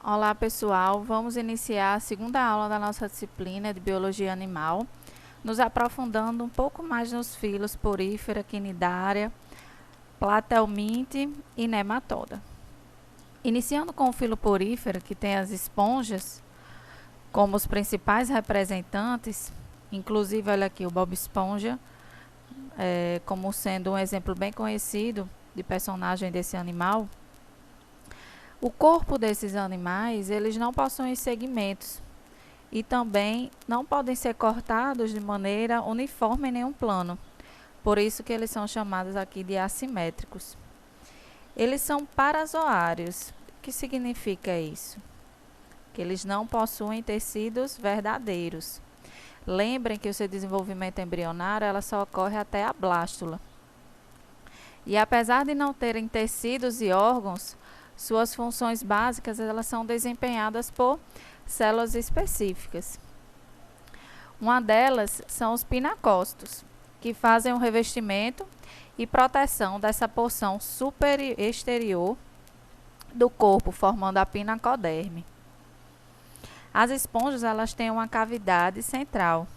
Olá pessoal, vamos iniciar a segunda aula da nossa disciplina de Biologia Animal, nos aprofundando um pouco mais nos filos Porífera, Quinidária, Platelminthe e Nematoda. Iniciando com o filo Porífera, que tem as esponjas como os principais representantes, inclusive olha aqui o Bob Esponja, como sendo um exemplo bem conhecido de personagem desse animal. O corpo desses animais, eles não possuem segmentos e também não podem ser cortados de maneira uniforme em nenhum plano. Por isso que eles são chamados aqui de assimétricos. Eles são parazoários. O que significa isso? Que eles não possuem tecidos verdadeiros. Lembrem que o seu desenvolvimento embrionário ela só ocorre até a blástula. E apesar de não terem tecidos e órgãos, suas funções básicas elas são desempenhadas por células específicas. Uma delas são os pinacócitos, que fazem o revestimento e proteção dessa porção exterior do corpo, formando a pinacoderme. As esponjas elas têm uma cavidade central,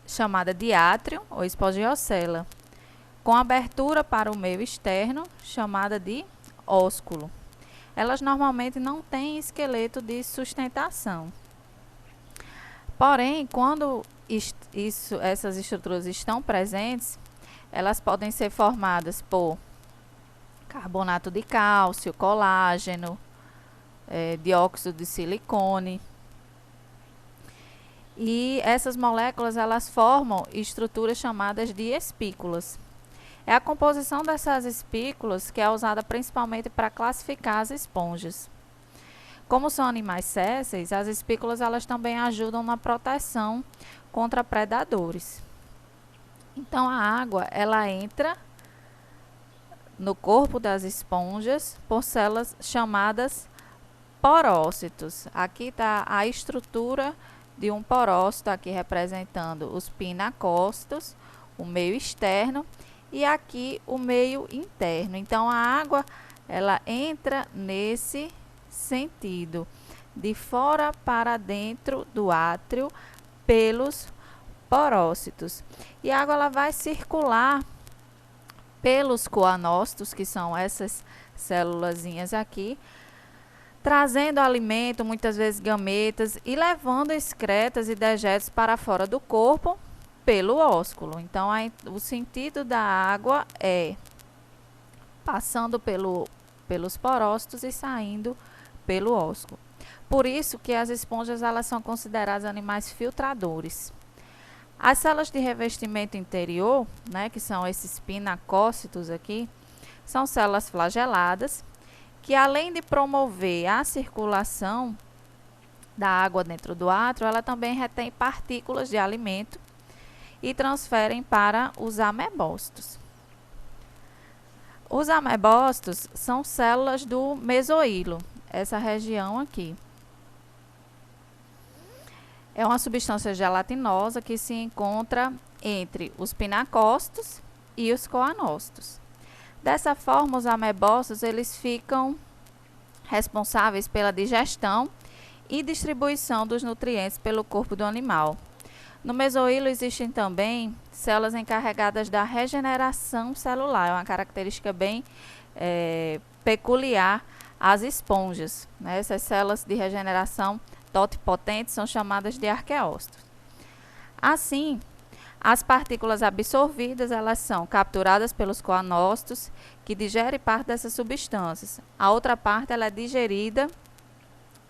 chamada de átrio ou espongiocela, com abertura para o meio externo, chamada de ósculo. Elas normalmente não têm esqueleto de sustentação. Porém, quando essas estruturas estão presentes, elas podem ser formadas por carbonato de cálcio, colágeno, dióxido de silicone. E essas moléculas elas formam estruturas chamadas de espículas. É a composição dessas espículas que é usada principalmente para classificar as esponjas. Como são animais sésseis, as espículas elas também ajudam na proteção contra predadores. Então a água ela entra no corpo das esponjas por células chamadas porócitos. Aqui está a estrutura de um porócito, aqui representando os pinacócitos, o meio externo, e aqui o meio interno. Então a água ela entra nesse sentido, de fora para dentro do átrio pelos porócitos. E a água ela vai circular pelos coanócitos, que são essas célulazinhas aqui, trazendo alimento, muitas vezes gametas, e levando excretas e dejetos para fora do corpo pelo ósculo. Então, o sentido da água é passando pelos porócitos e saindo pelo ósculo. Por isso que as esponjas elas são consideradas animais filtradores. As células de revestimento interior, que são esses pinacócitos aqui, são células flageladas, que além de promover a circulação da água dentro do átrio, ela também retém partículas de alimento e transferem para os amebócitos. Os amebócitos são células do mesoílo, essa região aqui. É uma substância gelatinosa que se encontra entre os pinacócitos e os coanócitos. Dessa forma, os amebócitos eles ficam responsáveis pela digestão e distribuição dos nutrientes pelo corpo do animal. No mesoílo existem também células encarregadas da regeneração celular, é uma característica bem peculiar às esponjas. Essas células de regeneração totipotentes são chamadas de arqueócitos. Assim, as partículas absorvidas elas são capturadas pelos coanócitos, que digerem parte dessas substâncias. A outra parte ela é digerida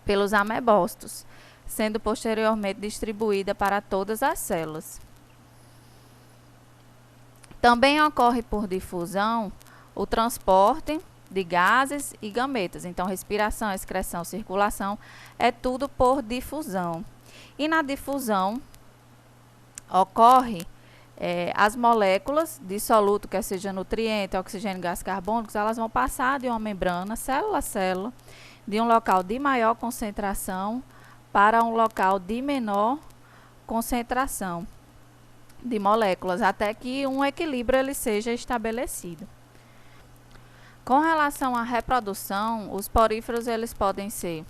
pelos amebócitos, sendo posteriormente distribuída para todas as células. Também ocorre por difusão o transporte de gases e gametas. Então, respiração, excreção, circulação é tudo por difusão. E na difusão ocorre as moléculas de soluto, quer seja nutriente, oxigênio, gás carbônicos, elas vão passar de uma membrana, célula a célula, de um local de maior concentração para um local de menor concentração de moléculas, até que um equilíbrio ele seja estabelecido. Com relação à reprodução, os poríferos eles podem ser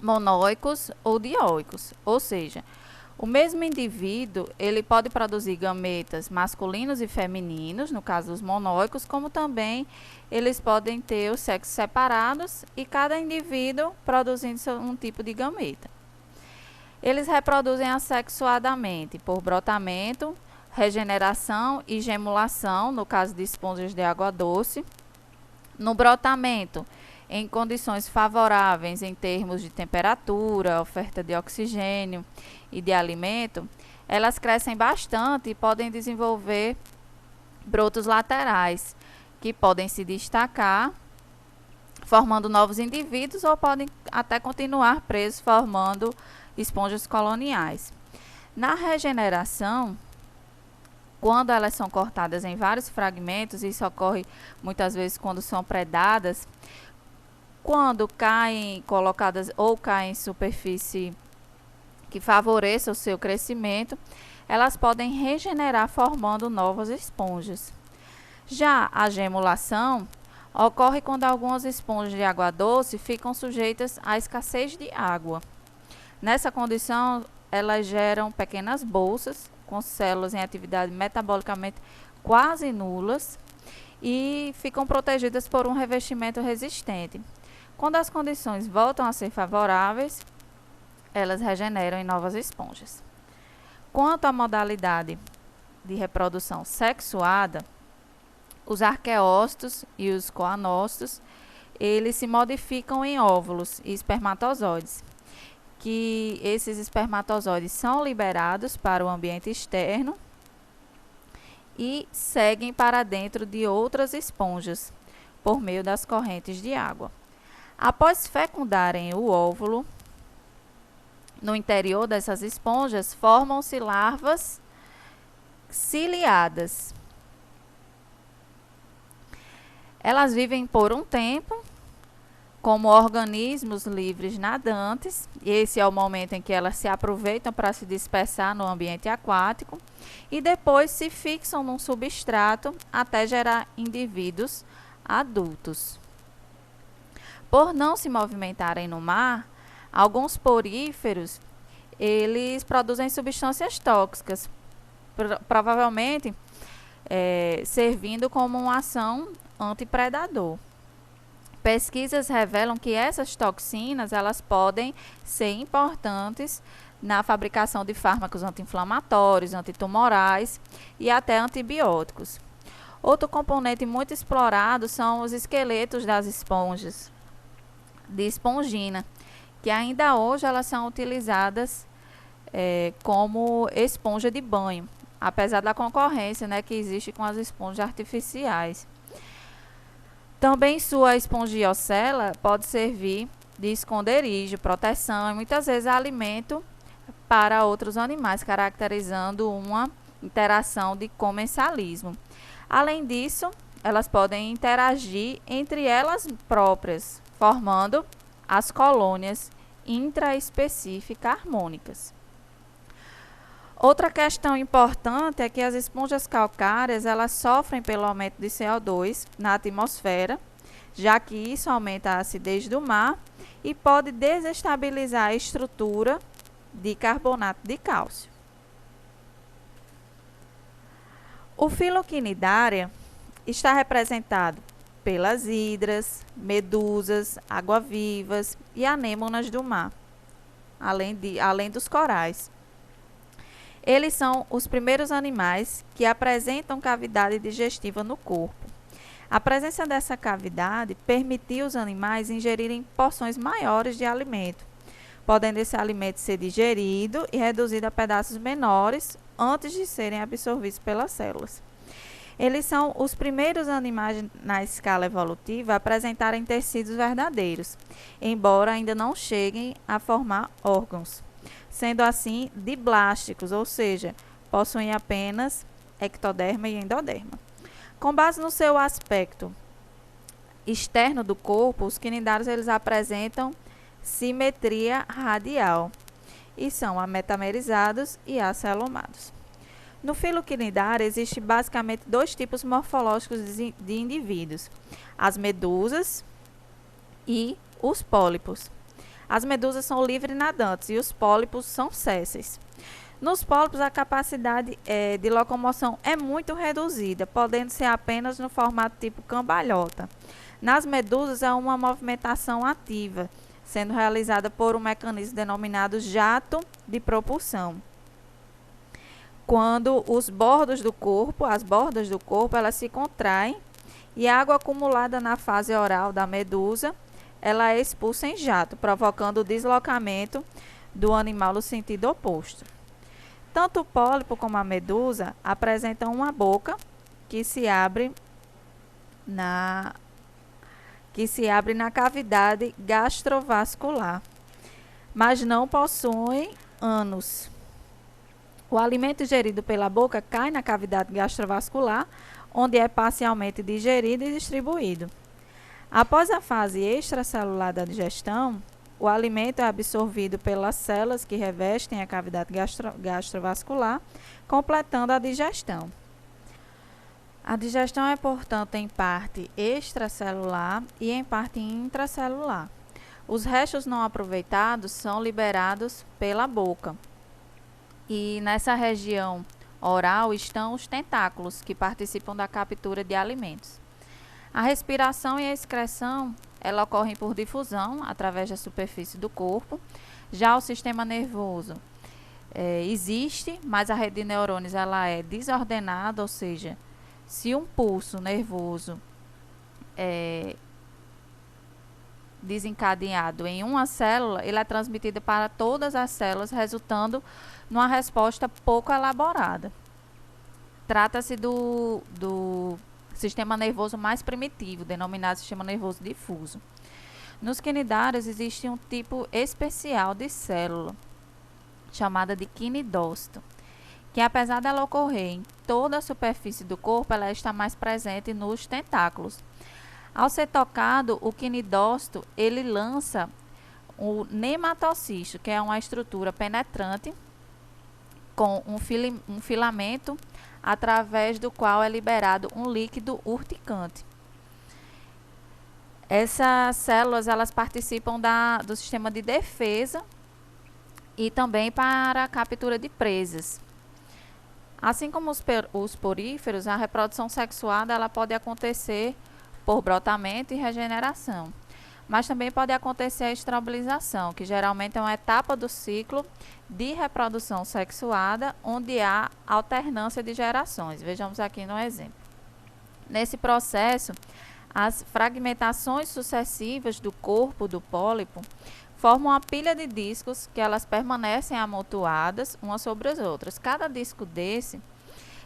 monóicos ou dioicos, ou seja, o mesmo indivíduo ele pode produzir gametas masculinos e femininos, no caso dos monóicos, como também eles podem ter os sexos separados e cada indivíduo produzindo um tipo de gameta. Eles reproduzem assexuadamente por brotamento, regeneração e gemulação, no caso de esponjas de água doce. No brotamento, em condições favoráveis em termos de temperatura, oferta de oxigênio e de alimento, elas crescem bastante e podem desenvolver brotos laterais, que podem se destacar, formando novos indivíduos ou podem até continuar presos, formando esponjas coloniais. Na regeneração, quando elas são cortadas em vários fragmentos, isso ocorre muitas vezes quando são predadas, quando caem colocadas ou caem em superfície que favoreça o seu crescimento, elas podem regenerar formando novas esponjas. Já a gemulação ocorre quando algumas esponjas de água doce ficam sujeitas à escassez de água. Nessa condição, elas geram pequenas bolsas com células em atividade metabolicamente quase nulas e ficam protegidas por um revestimento resistente. Quando as condições voltam a ser favoráveis, elas regeneram em novas esponjas. Quanto à modalidade de reprodução sexuada, os arqueócitos e os coanócitos, eles se modificam em óvulos e espermatozoides, que esses espermatozoides são liberados para o ambiente externo e seguem para dentro de outras esponjas, por meio das correntes de água. Após fecundarem o óvulo, no interior dessas esponjas formam-se larvas ciliadas. Elas vivem por um tempo como organismos livres nadantes, e esse é o momento em que elas se aproveitam para se dispersar no ambiente aquático, e depois se fixam num substrato até gerar indivíduos adultos. Por não se movimentarem no mar, alguns poríferos, eles produzem substâncias tóxicas, provavelmente servindo como uma ação antipredador. Pesquisas revelam que essas toxinas elas podem ser importantes na fabricação de fármacos anti-inflamatórios, antitumorais e até antibióticos. Outro componente muito explorado são os esqueletos das esponjas de espongina, que ainda hoje elas são utilizadas como esponja de banho, apesar da concorrência, né, que existe com as esponjas artificiais. Também sua espongiocela pode servir de esconderijo, proteção e muitas vezes alimento para outros animais, caracterizando uma interação de comensalismo. Além disso, elas podem interagir entre elas próprias, formando as colônias intraespecíficas harmônicas. Outra questão importante é que as esponjas calcárias elas sofrem pelo aumento de CO2 na atmosfera, já que isso aumenta a acidez do mar e pode desestabilizar a estrutura de carbonato de cálcio. O Filoquinidária está representado pelas hidras, medusas, água-vivas e anêmonas do mar, além dos corais. Eles são os primeiros animais que apresentam cavidade digestiva no corpo. A presença dessa cavidade permitiu os animais ingerirem porções maiores de alimento, podendo esse alimento ser digerido e reduzido a pedaços menores antes de serem absorvidos pelas células. Eles são os primeiros animais na escala evolutiva a apresentarem tecidos verdadeiros, embora ainda não cheguem a formar órgãos, sendo assim diblásticos, ou seja, possuem apenas ectoderma e endoderma. Com base no seu aspecto externo do corpo, os quinidários eles apresentam simetria radial e são ametamerizados e acelomados. No filo quinidário, existem basicamente dois tipos morfológicos de indivíduos: as medusas e os pólipos. As medusas são livre nadantes e os pólipos são sésseis. Nos pólipos, a capacidade de locomoção é muito reduzida, podendo ser apenas no formato tipo cambalhota. Nas medusas, há uma movimentação ativa, sendo realizada por um mecanismo denominado jato de propulsão. Quando as bordas do corpo, elas se contraem e a água acumulada na fase oral da medusa, ela é expulsa em jato, provocando o deslocamento do animal no sentido oposto. Tanto o pólipo como a medusa apresentam uma boca que se abre na cavidade gastrovascular, mas não possuem ânus. O alimento ingerido pela boca cai na cavidade gastrovascular, onde é parcialmente digerido e distribuído. Após a fase extracelular da digestão, o alimento é absorvido pelas células que revestem a cavidade gastrovascular, completando a digestão. A digestão é, portanto, em parte extracelular e em parte intracelular. Os restos não aproveitados são liberados pela boca. E nessa região oral estão os tentáculos, que participam da captura de alimentos. A respiração e a excreção, ela ocorrem por difusão, através da superfície do corpo. Já o sistema nervoso existe, mas a rede de neurônios ela é desordenada, ou seja, se um pulso nervoso é desencadeado em uma célula, ele é transmitido para todas as células, resultando numa resposta pouco elaborada. Trata-se do sistema nervoso mais primitivo, denominado sistema nervoso difuso. Nos quinidários existe um tipo especial de célula, chamada de quinidócito, que apesar dela ocorrer em toda a superfície do corpo, ela está mais presente nos tentáculos. Ao ser tocado, o quinidócito, ele lança o nematocisto, que é uma estrutura penetrante com um filamento através do qual é liberado um líquido urticante. Essas células elas participam do sistema de defesa e também para a captura de presas. Assim como os poríferos, a reprodução sexuada ela pode acontecer por brotamento e regeneração, mas também pode acontecer a estrobilização, que geralmente é uma etapa do ciclo de reprodução sexuada, onde há alternância de gerações. Vejamos aqui no exemplo. Nesse processo, as fragmentações sucessivas do corpo do pólipo formam uma pilha de discos que elas permanecem amontoadas umas sobre as outras. Cada disco desse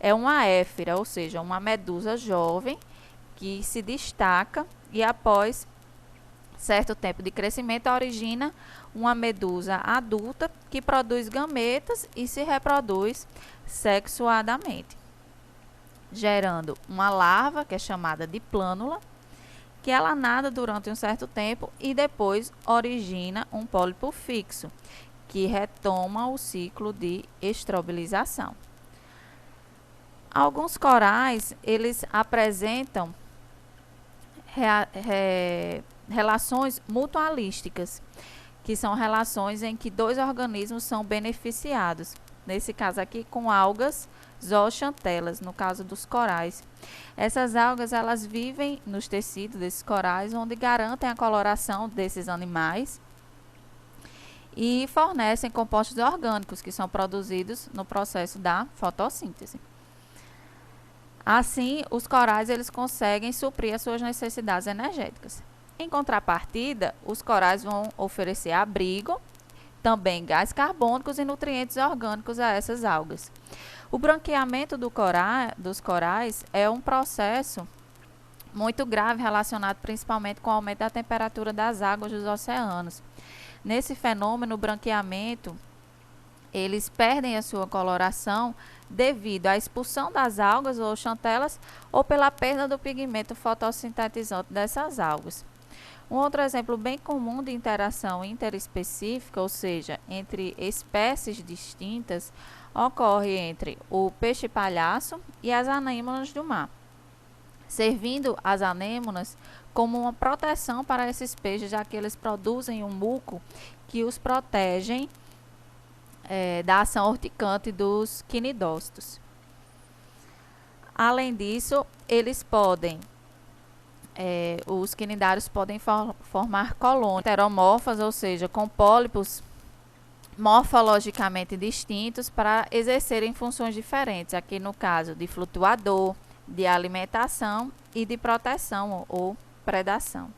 é uma éfira, ou seja, uma medusa jovem que se destaca e após certo tempo de crescimento origina uma medusa adulta que produz gametas e se reproduz sexuadamente, gerando uma larva que é chamada de plânula, que ela nada durante um certo tempo e depois origina um pólipo fixo, que retoma o ciclo de estrobilização. Alguns corais, eles apresentam relações mutualísticas, que são relações em que dois organismos são beneficiados. Nesse caso aqui, com algas zooxantelas, no caso dos corais. Essas algas, elas vivem nos tecidos desses corais, onde garantem a coloração desses animais e fornecem compostos orgânicos, que são produzidos no processo da fotossíntese. Assim, os corais eles conseguem suprir as suas necessidades energéticas. Em contrapartida, os corais vão oferecer abrigo, também gás carbônicos e nutrientes orgânicos a essas algas. O branqueamento dos corais é um processo muito grave relacionado principalmente com o aumento da temperatura das águas dos oceanos. Nesse fenômeno, o branqueamento, eles perdem a sua coloração devido à expulsão das algas ou xantelas ou pela perda do pigmento fotossintetizante dessas algas. Um outro exemplo bem comum de interação interespecífica, ou seja, entre espécies distintas, ocorre entre o peixe-palhaço e as anêmonas do mar, servindo as anêmonas como uma proteção para esses peixes, já que eles produzem um muco que os protegem da ação urticante dos quinidócitos. Além disso, eles podem, os quinidários podem formar colônias heteromorfas, ou seja, com pólipos morfologicamente distintos para exercerem funções diferentes, aqui no caso de flutuador, de alimentação e de proteção ou predação.